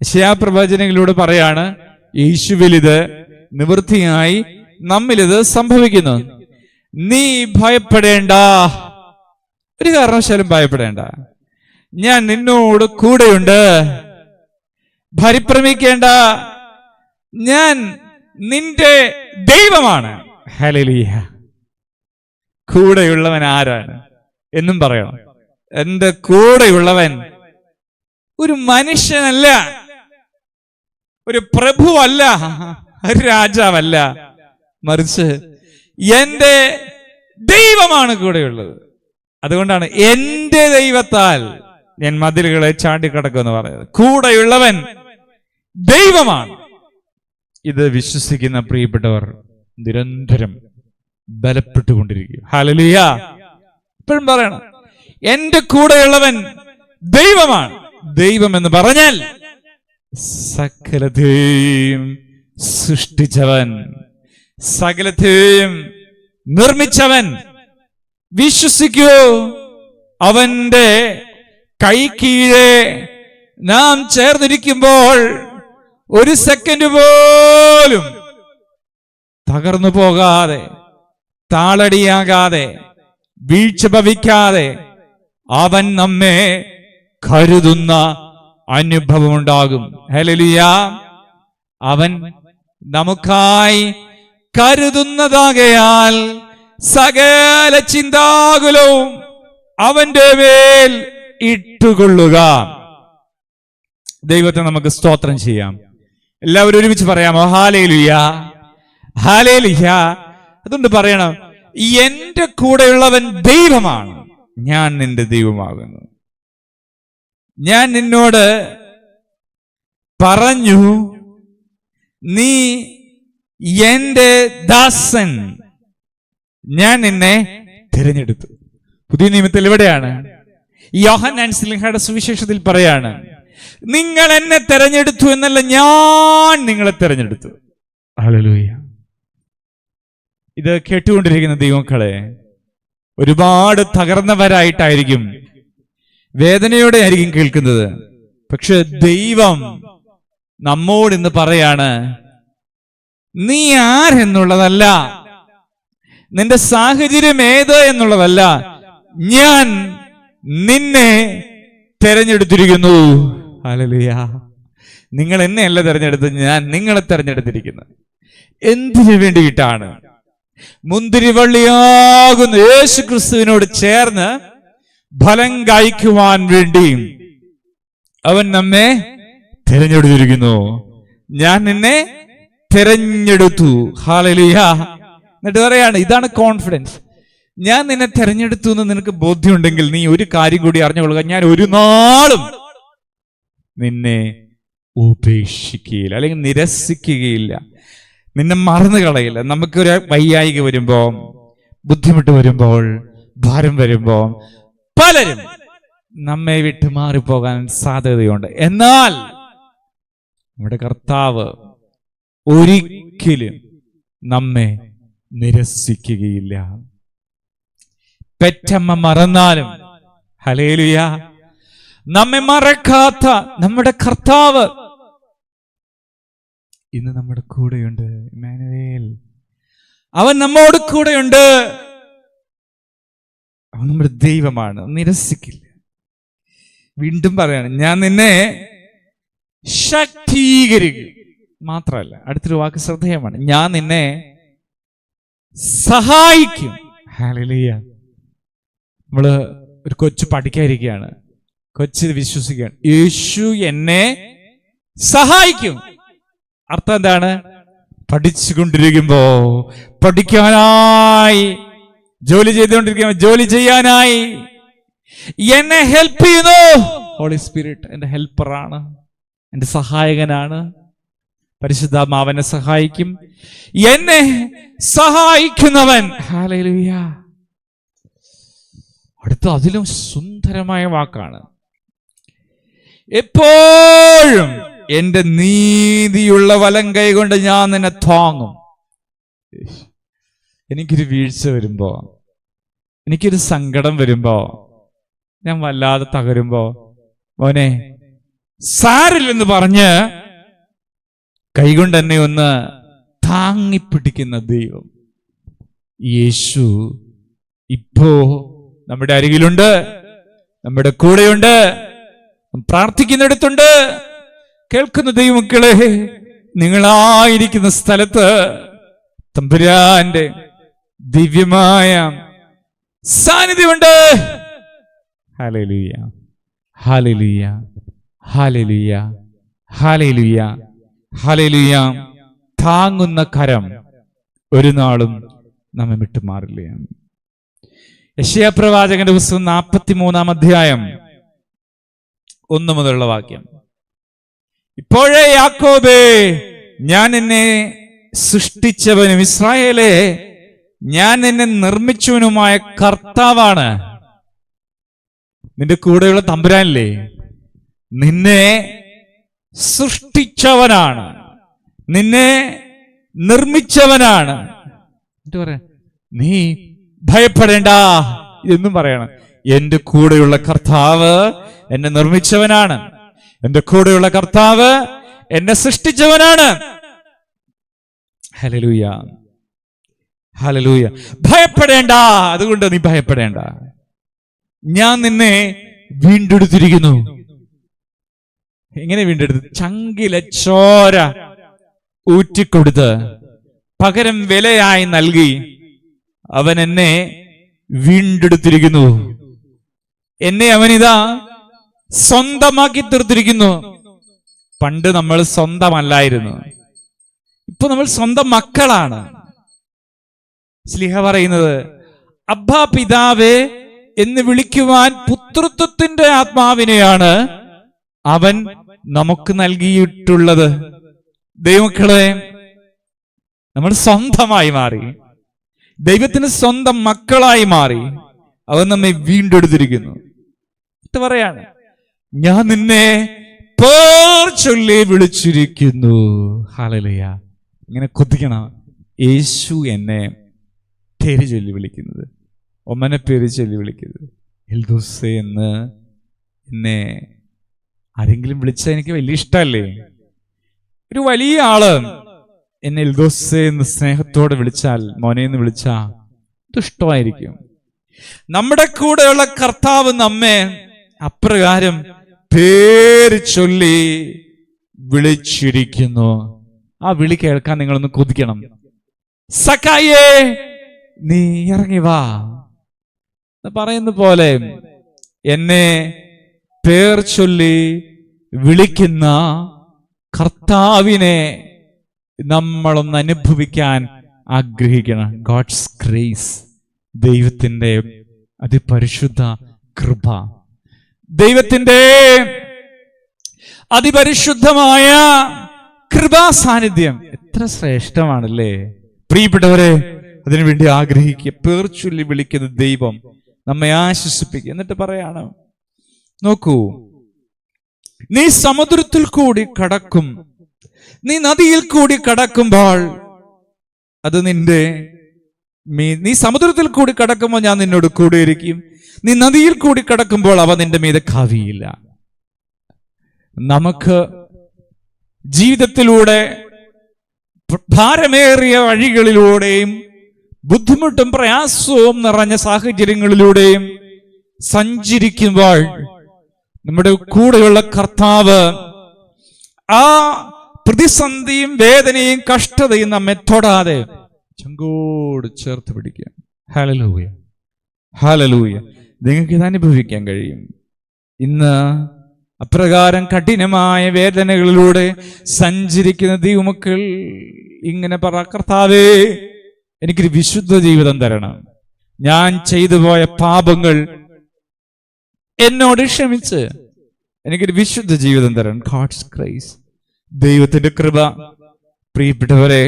യെശയ്യാ പ്രവചനങ്ങളിലൂടെ പറയാണ്, യേശുവിൽ ഇത് നിവൃത്തിയായി നമ്മിലിത് സംഭവിക്കുന്നു. നീ ഭയപ്പെടേണ്ട, ഒരു കാരണവശാലും ഭയപ്പെടേണ്ട, ഞാൻ നിന്നോട് കൂടെയുണ്ട്. പരിഭ്രമിക്കേണ്ട, ഞാൻ നിന്റെ ദൈവമാണ്. ഹല്ലേലൂയ. കൂടെയുള്ളവൻ ആരാണ് എന്നും പറയണം. എന്റെ കൂടെയുള്ളവൻ ഒരു മനുഷ്യനല്ല, ഒരു പ്രഭുവല്ല, ഒരു രാജാവല്ല, മറിച്ച് എന്റെ ദൈവമാണ് കൂടെയുള്ളത്. അതുകൊണ്ടാണ് എന്റെ ദൈവത്താൽ ഞാൻ മതിലുകളെ ചാടിക്കടക്കുമെന്ന് പറയുന്നത്. കൂടെയുള്ളവൻ ദൈവമാണ്. ഇത് വിശ്വസിക്കുന്ന പ്രിയപ്പെട്ടവർ നിരന്തരം ബലപ്പെട്ടുകൊണ്ടിരിക്കും. ഹല്ലേലൂയ. ഇപ്പോഴും പറയണം, എന്റെ കൂടെയുള്ളവൻ ദൈവമാണ്. ദൈവം എന്ന് പറഞ്ഞാൽ സകലത്തെയും സൃഷ്ടിച്ചവൻ, സകലത്തെയും നിർമ്മിച്ചവൻ. വിശ്വസിക്കൂ, അവന്റെ കൈ കീഴെ നാം ചേർന്നിരിക്കുമ്പോൾ ഒരു സെക്കൻഡ് പോലും തകർന്നു പോകാതെ, താളടിയാകാതെ, വീഴ്ച ഭവിക്കാതെ അവൻ നമ്മെ കരുതുന്ന അനുഭവമുണ്ടാകും. ഹല്ലേലൂയ. അവൻ നമുക്കായി കരുതുന്നതാകയാൽ സകല ചിന്താകുലവും അവന്റെ മേൽ ഇട്ടുകൊള്ളുക. ദൈവത്തെ നമുക്ക് സ്തോത്രം ചെയ്യാം. എല്ലാവരും ഒരുമിച്ച് പറയാമോ? Hallelujah, hallelujah. അതുകൊണ്ട് പറയണം, എന്റെ കൂടെയുള്ളവൻ ദൈവമാണ്, ഞാൻ നിന്റെ ദൈവമാകുന്നു. ഞാൻ നിന്നോട് പറഞ്ഞു, നീ എന്റെ ദാസൻ, ഞാൻ നിന്നെ തിരഞ്ഞെടുത്തു. പുതിയ നിയമത്തിൽ എവിടെയാണ്? യോഹന്നാൻ ശ്ലീഹയുടെ സുവിശേഷത്തിൽ പറയാണ്, നിങ്ങൾ എന്നെ തെരഞ്ഞെടുത്തു എന്നല്ല, ഞാൻ നിങ്ങളെ തെരഞ്ഞെടുത്തു. ഹല്ലേലൂയ. ഇത് കേട്ടുകൊണ്ടിരിക്കുന്ന ദൈവമക്കളെ, ഒരുപാട് തകർന്നവരായിട്ടായിരിക്കും, വേദനയോടെ ആയിരിക്കും കേൾക്കുന്നത്. പക്ഷെ ദൈവം നമ്മോട് ഇന്ന് പറയാണ്, നീ ആരെന്നുള്ളതല്ല, നിന്റെ സാഹചര്യം ഏത് എന്നുള്ളതല്ല, ഞാൻ നിന്നെ തെരഞ്ഞെടുത്തിരിക്കുന്നു. ഹല്ലേലൂയ. നിങ്ങൾ എന്നെയല്ല തെരഞ്ഞെടുത്തത്, ഞാൻ നിങ്ങളെ തെരഞ്ഞെടുത്തിരിക്കുന്നു. എന്തിനു വേണ്ടിയിട്ടാണ്? മുന്തിരിവള്ളിയാകുന്ന യേശു ക്രിസ്തുവിനോട് ചേർന്ന് ഫലം കായ്ക്കുവാൻ വേണ്ടി അവൻ നമ്മെ തിരഞ്ഞെടുത്തിരിക്കുന്നു. ഞാൻ നിന്നെ തിരഞ്ഞെടുത്തു. ഹല്ലേലൂയ. എന്നിട്ട് പറയാണ്, ഇതാണ് കോൺഫിഡൻസ്. ഞാൻ നിന്നെ തിരഞ്ഞെടുത്തു എന്ന് നിനക്ക് ബോധ്യമുണ്ടെങ്കിൽ നീ ഒരു കാര്യം കൂടി അറിഞ്ഞുകൊള്ളുക, ഞാൻ ഒരു നാളും നിന്നെ ഉപേക്ഷിക്കുകയില്ല, അല്ലെങ്കിൽ നിരസിക്കുകയില്ല, നിന്നെ മറന്നു കളയില്ല. നമുക്കൊരു വയ്യായിക വരുമ്പോ, ബുദ്ധിമുട്ട് വരുമ്പോൾ, ഭാരം വരുമ്പോ പലരും നമ്മെ വിട്ട് മാറിപ്പോകാൻ സാധ്യതയുണ്ട്. എന്നാൽ നമ്മുടെ കർത്താവ് ഒരിക്കലും നമ്മെ നിരസിക്കുകയില്ല. പെറ്റമ്മ മറന്നാലും, ഹല്ലേലൂയ, നമ്മെ മറക്കാത്ത നമ്മുടെ കർത്താവ് ഇന്ന് നമ്മുടെ കൂടെയുണ്ട്. ഇമ്മാനുവേൽ, അവൻ നമ്മോട് കൂടെയുണ്ട്. അവൻ നമ്മുടെ ദൈവമാണ്, നിരസിക്കില്ല. വീണ്ടും പറയാണ്, ഞാൻ നിന്നെ ശക്തീകരിക്കും. മാത്രമല്ല, അടുത്തൊരു വാക്ക് ശ്രദ്ധേയമാണ്, ഞാൻ നിന്നെ സഹായിക്കും. ഹല്ലേലൂയ. നമ്മള് ഒരു കൊച്ചു പഠിക്കാതിരിക്കുകയാണ്, കൊച്ചു വിശ്വസിക്കുകയാണ്, യേശു എന്നെ സഹായിക്കും. അർത്ഥം എന്താണ്? പഠിച്ചുകൊണ്ടിരിക്കുമ്പോ, പഠിക്കാനായി, ജോലി ചെയ്തുകൊണ്ടിരിക്കുമ്പോ ജോലി ചെയ്യാനായി എന്നെ ഹെൽപ്പ് ചെയ്യുന്നു. ഹോളി സ്പിരിറ്റ് എന്റെ ഹെൽപ്പറാണ്, എന്റെ സഹായകനാണ്. പരിശുദ്ധാത്മാവ് എന്നെ സഹായിക്കും. എന്നെ സഹായിക്കുന്നവൻ. ഹല്ലേലൂയ. അടുത്ത അതിലും സുന്ദരമായ വാക്കാണ്, എപ്പോഴും എന്റെ നീതിയുള്ള വലം കൈ കൊണ്ട് ഞാൻ നിന്നെ താങ്ങും. എനിക്കൊരു വീഴ്ച വരുമ്പോ, എനിക്കൊരു സങ്കടം വരുമ്പോ, ഞാൻ വല്ലാതെ തകരുമ്പോ, മോനെ സാരില്ലെന്ന് പറഞ്ഞ് കൈകൊണ്ട് എന്നെ ഒന്ന് താങ്ങിപ്പിടിക്കുന്ന ദൈവം യേശു ഇപ്പോ നമ്മുടെ അരികിലുണ്ട്, നമ്മുടെ കൂടെയുണ്ട്, പ്രാർത്ഥിക്കുന്നിടത്തുണ്ട്. കേൾക്കുന്ന ദൈവമക്കളെ, നിങ്ങളായിരിക്കുന്ന സ്ഥലത്ത് തമ്പുരാന്റെ ദിവ്യമായ സാന്നിധ്യമുണ്ട്. Hallelujah, hallelujah, hallelujah, hallelujah, hallelujah. താങ്ങുന്ന കരം ഒരു നാളും നമ്മെ വിട്ടുമാറില്ല. യെശയ്യാ പ്രവാചകന്റെ പുസ്തകം 43-ാം അധ്യായം 1 മുതലുള്ള വാക്യം. ഇപ്പോഴേ യാക്കോബേ, ഞാൻ നിന്നെ സൃഷ്ടിച്ചവനും ഇസ്രായേലേ, ഞാൻ നിന്നെ നിർമ്മിച്ചവനുമായ കർത്താവാണ്. നിന്റെ കൂടെയുള്ള തമ്പുരാനില്ലേ, നിന്നെ സൃഷ്ടിച്ചവനാണ്, നിന്നെ നിർമ്മിച്ചവനാണ്. എന്താ പറയാ? നീ ഭയപ്പെടേണ്ട എന്നും പറയണം. എന്റെ കൂടെയുള്ള കർത്താവ് എന്നെ നിർമ്മിച്ചവനാണ്, എന്റെ കൂടെയുള്ള കർത്താവ് എന്നെ സൃഷ്ടിച്ചവനാണ്. Hallelujah, hallelujah. ഭയപ്പെടേണ്ട, അതുകൊണ്ട് നീ ഭയപ്പെടേണ്ട. ഞാൻ നിന്നെ വീണ്ടെടുത്തിരിക്കുന്നു. എങ്ങനെ വീണ്ടെടുത്ത്? ചങ്കിലെ ചോര ഊറ്റിക്കൊടുത്ത് പകരം വിലയായി നൽകി അവൻ എന്നെ വീണ്ടെടുത്തിരിക്കുന്നു. എന്നെ അവനിതാ സ്വന്തമാക്കി തീർത്തിരിക്കുന്നു. പണ്ട് നമ്മൾ സ്വന്തമല്ലായിരുന്നു, ഇപ്പൊ നമ്മൾ സ്വന്തം മക്കളാണ്. ശ്ലീഹ പറയുന്നത്, അബ്ബാ പിതാവേ എന്ന് വിളിക്കുവാൻ പുത്രത്വത്തിന്റെ ആത്മാവിനെയാണ് അവൻ നമുക്ക് നൽകിയിട്ടുള്ളത്. ദൈവമക്കളെ, നമ്മൾ സ്വന്തമായി മാറി, ദൈവത്തിന് സ്വന്തം മക്കളായി മാറി. അവൻ നമ്മെ വീണ്ടെടുത്തിരിക്കുന്നു. പറയാണ്, ഞാൻ നിന്നെ പേർ ചൊല്ലി വിളിച്ചിരിക്കുന്നു. ഹല്ലേലൂയ. ഇങ്ങനെ കൊതിക്കണം. യേശു എന്നെ പേര് ചൊല്ലി വിളിക്കുന്നത്, ഒമ്മനെ പേര് ചൊല്ലി വിളിക്കുന്നത്. എൽദോസേ എന്ന് എന്നെ ആരെങ്കിലും വിളിച്ചാൽ എനിക്ക് വലിയ ഇഷ്ടമല്ലേ? ഒരു വലിയ ആള് എന്നെ എൽദോസേ എന്ന് സ്നേഹത്തോടെ വിളിച്ചാൽ, മോനെ എന്ന് വിളിച്ചാ ഇഷ്ടമായിരിക്കും. നമ്മുടെ കൂടെയുള്ള കർത്താവ് നമ്മെ അപ്രകാരം പേര് ചൊല്ലി വിളിച്ചിരിക്കുന്നു. ആ വിളി കേൾക്കാൻ നിങ്ങളൊന്ന് കൊതിക്കണം. സക്കായേ, നീ ഇറങ്ങി വാ പറയുന്ന പോലെ എന്നെ പേർ ചൊല്ലി വിളിക്കുന്ന കർത്താവിനെ നമ്മളൊന്ന് അനുഭവിക്കാൻ ആഗ്രഹിക്കണം. ഗോഡ്സ് ഗ്രേസ്, ദൈവത്തിന്റെ അതിപരിശുദ്ധ കൃപ, ദൈവത്തിന്റെ അതിപരിശുദ്ധമായ കൃപാ സാന്നിധ്യം എത്ര ശ്രേഷ്ഠമാണല്ലേ പ്രിയപ്പെട്ടവരെ. അതിനുവേണ്ടി ആഗ്രഹിക്കുക. പേർ ചൊല്ലി വിളിക്കുന്ന ദൈവം നമ്മെ ആശ്വസിപ്പിക്കുക. എന്നിട്ട് പറയാണ്, നോക്കൂ, നീ സമുദ്രത്തിൽ കൂടി കടക്കും, നീ നദിയിൽ കൂടി കടക്കുമ്പോൾ അത് നിന്റെ നീ സമുദ്രത്തിൽ കൂടി കടക്കുമ്പോൾ ഞാൻ നിന്നോട് കൂടെ ഇരിക്കും, നീ നദിയിൽ കൂടി കടക്കുമ്പോൾ അവ നിന്റെ മീതെ കവിയില്ല. നമുക്ക് ജീവിതത്തിലൂടെ ഭാരമേറിയ വഴികളിലൂടെയും ബുദ്ധിമുട്ടും പ്രയാസവും നിറഞ്ഞ സാഹചര്യങ്ങളിലൂടെയും സഞ്ചരിക്കുമ്പോൾ നമ്മുടെ കൂടെയുള്ള കർത്താവ് ആ പ്രതിസന്ധിയും വേദനയും കഷ്ടതയും നമ്മെ തൊടാതെ ചങ്കോട് ചേർത്ത് പിടിക്കുക. Hallelujah, hallelujah. നിങ്ങൾക്ക് ഇത് അനുഭവിക്കാൻ കഴിയും. ഇന്ന് അപ്രകാരം കഠിനമായ വേദനകളിലൂടെ സഞ്ചരിക്കുന്ന ദൈവമക്കൾ ഇങ്ങനെ പറ, കർത്താവേ, എനിക്കൊരു വിശുദ്ധ ജീവിതം തരണം. ഞാൻ ചെയ്തു പോയ പാപങ്ങൾ എന്നോട് ക്ഷമിച്ച് എനിക്കൊരു വിശുദ്ധ ജീവിതം തരണം. ഗോഡ്സ് ഗ്രേസ്, ദൈവത്തിന്റെ കൃപ. പ്രിയപ്പെട്ടവരെ,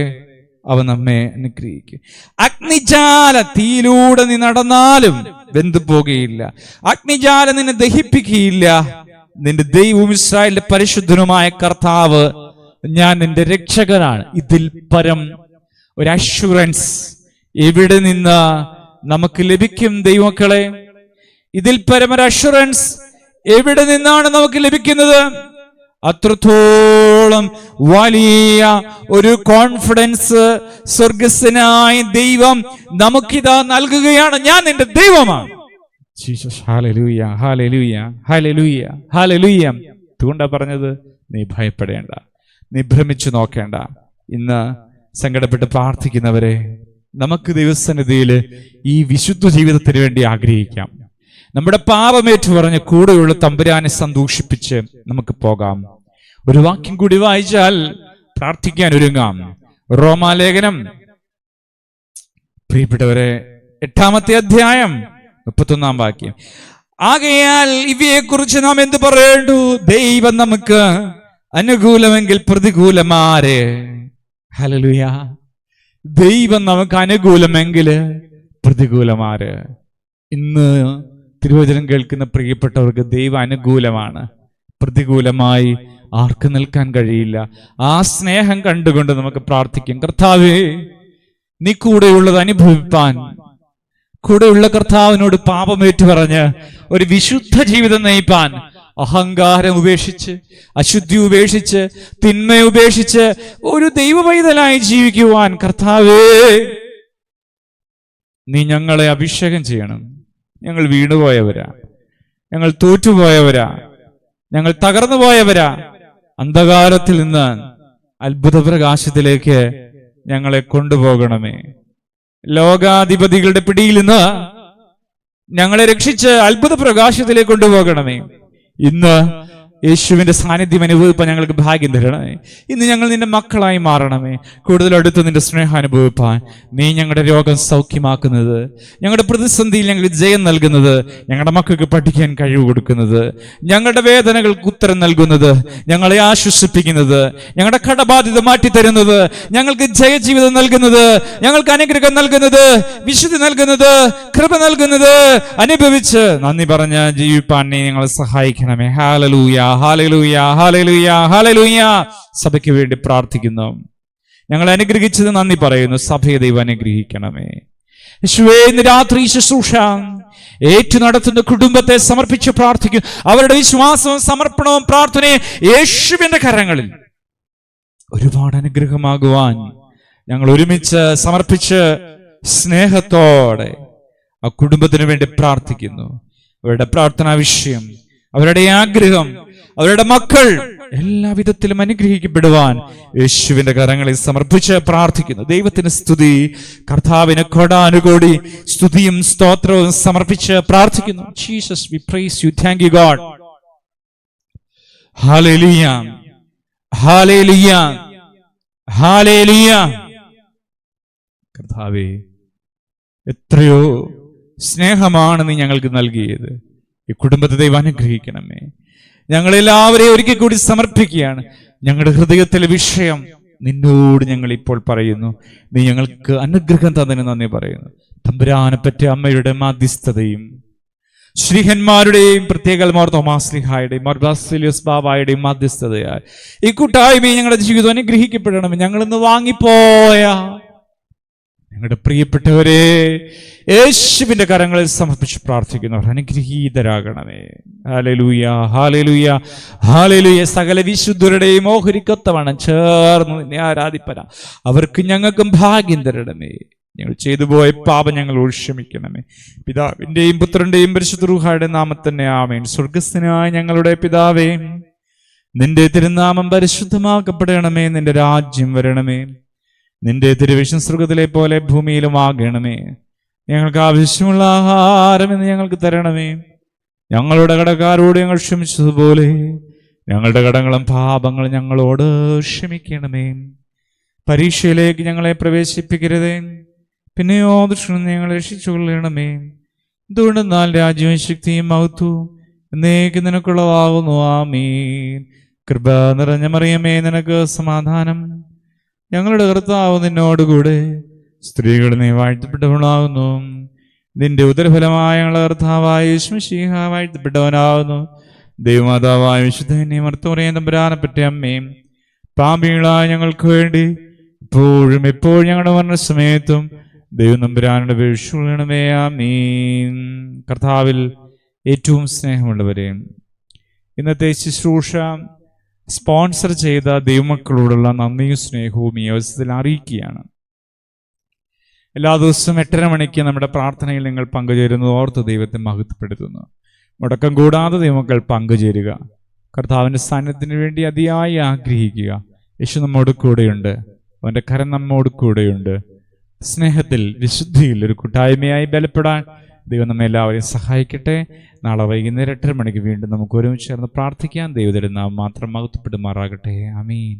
അവ നമ്മെ അനുഗ്രഹിക്കും. അഗ്നിജാല തീയിലൂടെ നീ നടന്നാലും വെന്തു പോകുകയില്ല. അഗ്നിജാല നിന്നെ ദഹിപ്പിക്കുകയില്ല. നിന്റെ ദൈവവും ഇസ്രായേലിന്റെ പരിശുദ്ധനുമായ കർത്താവ് ഞാൻ നിന്റെ രക്ഷകനാണ്. ഇതിൽ പരം ഒരു അഷ്വറൻസ് എവിടെ നിന്ന് നമുക്ക് ലഭിക്കും ദൈവമക്കളെ? ഇതിൽ പരം ഒരു അഷ്വറൻസ് എവിടെ നിന്നാണ് നമുക്ക് ലഭിക്കുന്നത്? അത്രത്തോളം വലിയ ഒരു കോൺഫിഡൻസ് സ്വർഗസ്വനായ ദൈവം നമുക്കിതാ നൽകുകയാണ്. ഞാൻ നിന്റെ ദൈവമാണ്. Jesus, hallelujah, hallelujah, hallelujah, hallelujah. അതുകൊണ്ടാ പറഞ്ഞത്, നീ ഭയപ്പെടേണ്ട, നീ ഭ്രമിച്ചു നോക്കേണ്ട. ഇന്ന് സങ്കടപ്പെട്ട് പ്രാർത്ഥിക്കുന്നവരെ, നമുക്ക് ദൈവസന്നിധിയിൽ ഈ വിശുദ്ധ ജീവിതത്തിന് വേണ്ടി ആഗ്രഹിക്കാം. നമ്മുടെ പാപമേറ്റു പറഞ്ഞ് കൂടെയുള്ള തമ്പുരാനെ സന്തോഷിപ്പിച്ച് നമുക്ക് പോകാം. ഒരു വാക്യം കൂടി വായിച്ചാൽ പ്രാർത്ഥിക്കാൻ ഒരുങ്ങാം. റോമാലേഖനം, പ്രിയപ്പെട്ടവരെ, 8-ാമത്തെ അധ്യായം 31-ാം വാക്യം. ആകയാൽ ഇവയെക്കുറിച്ച് നാം എന്ത് പറയേണ്ടു? ദൈവം നമുക്ക് അനുകൂലമെങ്കിൽ പ്രതികൂലമാരെ. ഹല്ലേലൂയ. ദൈവം നമുക്ക് അനുകൂലമെങ്കിൽ പ്രതികൂലമാര്. ഇന്ന് തിരുവചനം കേൾക്കുന്ന പ്രിയപ്പെട്ടവർക്ക് ദൈവം അനുകൂലമാണ്. പ്രതികൂലമായി ആർക്ക് നിൽക്കാൻ കഴിയില്ല. ആ സ്നേഹം കണ്ടുകൊണ്ട് നമുക്ക് പ്രാർത്ഥിക്കാം. കർത്താവേ, നീ കൂടെയുള്ളത് അനുഭവിപ്പാൻ, കൂടെയുള്ള കർത്താവിനോട് പാപമേറ്റു പറഞ്ഞ് ഒരു വിശുദ്ധ ജീവിതം നയിപ്പാൻ, അഹങ്കാരം ഉപേക്ഷിച്ച്, അശുദ്ധി ഉപേക്ഷിച്ച്, തിന്മ ഉപേക്ഷിച്ച് ഒരു ദൈവപൈതലായി ജീവിക്കുവാൻ കർത്താവേ, നീ ഞങ്ങളെ അഭിഷേകം ചെയ്യണം. ഞങ്ങൾ വീണുപോയവരാ, ഞങ്ങൾ തോറ്റുപോയവരാ, ഞങ്ങൾ തകർന്നു പോയവരാ. അന്ധകാരത്തിൽ നിന്ന് അത്ഭുത പ്രകാശത്തിലേക്ക് ഞങ്ങളെ കൊണ്ടുപോകണമേ. ലോകാധിപതികളുടെ പിടിയിൽ നിന്ന് ഞങ്ങളെ രക്ഷിച്ച് അത്ഭുത പ്രകാശത്തിലേക്ക് കൊണ്ടുപോകണമേ. ഇന്ന് യേശുവിന്റെ സാന്നിധ്യം അനുഭവിപ്പാൻ ഞങ്ങൾക്ക് ഭാഗ്യം തരണമേ. ഇന്ന് ഞങ്ങൾ നിന്റെ മക്കളായി മാറണമേ. കൂടുതൽ അടുത്ത് നിന്റെ സ്നേഹം അനുഭവിപ്പാൻ നീ ഞങ്ങളുടെ രോഗം സൗഖ്യമാക്കുന്നത്, ഞങ്ങളുടെ പ്രതിസന്ധിയിൽ ഞങ്ങൾക്ക് ജയം നൽകുന്നത്, ഞങ്ങളുടെ മക്കൾക്ക് പഠിക്കാൻ കഴിവ് കൊടുക്കുന്നത്, ഞങ്ങളുടെ വേദനകൾക്ക് ഉത്തരം നൽകുന്നത്, ഞങ്ങളെ ആശ്വസിപ്പിക്കുന്നത്, ഞങ്ങളുടെ കടബാധ്യത മാറ്റിത്തരുന്നത്, ഞങ്ങൾക്ക് ജയജീവിതം നൽകുന്നത്, ഞങ്ങൾക്ക് അനുഗ്രഹം നൽകുന്നത്, വിശുദ്ധി നൽകുന്നത്, കൃപ നൽകുന്നത് അനുഭവിച്ച് നന്ദി പറഞ്ഞ് ജീവിപ്പാൻ നീ ഞങ്ങളെ സഹായിക്കണമേ. Hallelujah, hallelujah, hallelujah, hallelujah. സഭയ്ക്ക് വേണ്ടി പ്രാർത്ഥിക്കുന്നു. ഞങ്ങളെ അനുഗ്രഹിച്ചത് നന്ദി പറയുന്നു. സഭയെ ദൈവം അനുഗ്രഹിക്കണമേ. യേശുവേ, ഇന്ന് രാത്രി ശുശ്രൂഷ ഏറ്റു നടത്തുന്ന കുടുംബത്തെ സമർപ്പിച്ച് പ്രാർത്ഥിക്കും. അവരുടെ വിശ്വാസവും സമർപ്പണവും പ്രാർത്ഥനയും യേശുവിന്റെ കരങ്ങളിൽ ഒരുപാട് അനുഗ്രഹമാകുവാൻ ഞങ്ങൾ ഒരുമിച്ച് സമർപ്പിച്ച് സ്നേഹത്തോടെ ആ കുടുംബത്തിന് വേണ്ടി പ്രാർത്ഥിക്കുന്നു. അവരുടെ പ്രാർത്ഥനാ വിഷയം, അവരുടെ ആഗ്രഹം, അവരുടെ മക്കൾ എല്ലാവിധത്തിലും അനുഗ്രഹിക്കപ്പെടുവാൻ യേശുവിന്റെ കരങ്ങളിൽ സമർപ്പിച്ച് പ്രാർത്ഥിക്കുന്നു. ദൈവത്തിന് സ്തുതി, കർത്താവിന് കോടാനുകോടി സ്തുതിയും സ്തോത്രവും സമർപ്പിച്ച് പ്രാർത്ഥിക്കുന്നു. Jesus, we praise you, thank you God. Hallelujah, hallelujah, hallelujah. കർത്താവേ, എത്രയോ സ്നേഹമാണ് നീ ഞങ്ങൾക്ക് നൽകിയത്. ഈ കുടുംബത്തെ ദൈവം അനുഗ്രഹിക്കണമേ. ഞങ്ങളെല്ലാവരെയും ഒരിക്കൽ കൂടി സമർപ്പിക്കുകയാണ്. ഞങ്ങളുടെ ഹൃദയത്തിലെ വിഷയം നിന്നോട് ഞങ്ങൾ ഇപ്പോൾ പറയുന്നു. നീ ഞങ്ങൾക്ക് അനുഗ്രഹം തന്നതിന് നന്ദി പറയുന്നു. തമ്പുരാനെ പറ്റി അമ്മയുടെ മാധ്യസ്ഥതയും ശ്രീഹന്മാരുടെയും പ്രത്യേക മോർ തോമാസ് ശ്ലീഹായുടെയും മോർ ബാസിലിയോസ് ബാബായുടെയും മാധ്യസ്ഥതയായി ഈ കൂട്ടായ്മയും ഞങ്ങളുടെ ജീവിതം അനുഗ്രഹിക്കപ്പെടണമേ. ഞങ്ങളിന്ന് വാങ്ങിപ്പോയ ഞങ്ങളുടെ പ്രിയപ്പെട്ടവരെ യേശുവിന്റെ കരങ്ങളിൽ സമർപ്പിച്ച് പ്രാർത്ഥിക്കുന്നവർ അനുഗ്രഹീതരാകണമേ. Hallelujah, hallelujah, hallelujah. സകല വിശുദ്ധരുടെയും ഓഹരിക്കൊത്തവണ്ണം ചേർന്ന് നിന്നെ ആരാധിപ്പന അവർക്ക് ഞങ്ങൾക്കും ഭാഗ്യം തരണമേ. ഞങ്ങൾ ചെയ്തുപോയ പാപം ഞങ്ങൾ ക്ഷമിക്കണമേ. പിതാവിന്റെയും പുത്രന്റെയും പരിശുദ്ധ റൂഹായുടെ നാമത്തന്നെ ആമേൻ. സ്വർഗസ്ഥനായ ഞങ്ങളുടെ പിതാവേ, നിന്റെ തിരുനാമം പരിശുദ്ധമാക്കപ്പെടണമേ. നിന്റെ രാജ്യം വരണമേ. നിന്റെ തിരുവിഷ്ണു സ്വർഗത്തിലെ പോലെ ഭൂമിയിലും ആകണമേ. ഞങ്ങൾക്ക് ആവശ്യമുള്ള ആഹാരം എന്ന് ഞങ്ങൾക്ക് തരണമേ. ഞങ്ങളുടെ കടക്കാരോട് ഞങ്ങൾ ക്ഷമിച്ചതുപോലെ ഞങ്ങളുടെ കടങ്ങളും പാപങ്ങളും ഞങ്ങളോട് ക്ഷമിക്കണമേ. പരീക്ഷയിലേക്ക് ഞങ്ങളെ പ്രവേശിപ്പിക്കരുതേ, പിന്നെയോ ദുഷ്ടനിൽ നിന്ന് ഞങ്ങളെ രക്ഷിച്ചുകൊള്ളണമേ. എന്തുകൊണ്ടെന്നാൽ രാജ്യവും ശക്തിയും മഹത്വവും എന്നേക്കും നിനക്കുള്ളതാകുന്നു. ആമീൻ. കൃപ നിറഞ്ഞ മറിയമേ, നിനക്ക് സമാധാനം. ഞങ്ങളുടെ കർത്താവ് നിന്നോടുകൂടെ സ്ത്രീകൾ നീ വാഴ്ത്തപ്പെട്ടവനാകുന്നു. നിന്റെ ഉദരഫലമായ ഞങ്ങളുടെ കർത്താവായ യേശു മിശിഹ വാഴ്ത്തപ്പെട്ടവനാകുന്നു. ദൈവമാതാവായ വിശുദ്ധ മർത്തോറിയ തമ്പുരാനെപ്പറ്റി അമ്മയും പാപികളായ ഞങ്ങൾക്ക് വേണ്ടി ഇപ്പോഴും എപ്പോഴും ഞങ്ങളുടെ മരണസമയത്തും ദൈവം തമ്പുരാനുടെ അപേക്ഷിക്കണമേ. ആമീൻ. കർത്താവിൽ ഏറ്റവും സ്നേഹമുള്ളവരെ, ഇന്നത്തെ ശുശ്രൂഷ സ്പോൺസർ ചെയ്ത ദൈവമക്കളോടുള്ള നന്ദിയും സ്നേഹവും ഈ അവസരത്തിൽ അറിയിക്കുകയാണ്. എല്ലാ ദിവസവും 8:30 മണിക്ക് നമ്മുടെ പ്രാർത്ഥനയിൽ നിങ്ങൾ പങ്കുചേരുന്നത് ഓർത്ത് ദൈവത്തെ മഹത്വപ്പെടുത്തുന്നു. മുടക്കം കൂടാതെ ദൈവമക്കൾ പങ്കുചേരുക. കർത്താവിൻ്റെ സാന്നിധ്യത്തിന് വേണ്ടി അതിയായി ആഗ്രഹിക്കുക. യേശു നമ്മോട് കൂടെയുണ്ട്, അവൻ്റെ കരം നമ്മോട് കൂടെയുണ്ട്. സ്നേഹത്തിൽ വിശുദ്ധിയിൽ ഒരു കൂട്ടായ്മയായി ബലപ്പെടാൻ ദൈവം നമ്മെ എല്ലാവരെയും സഹായിക്കട്ടെ. നാളെ വൈകുന്നേരം 8:30 മണിക്ക് വീണ്ടും നമുക്ക് ഒരുമിച്ച് ചേർന്ന് പ്രാർത്ഥിക്കാം. ദൈവത്തിൻ്റെ നാമം മാത്രം മഹത്വപ്പെടുമാറാകട്ടെ. ആമീൻ.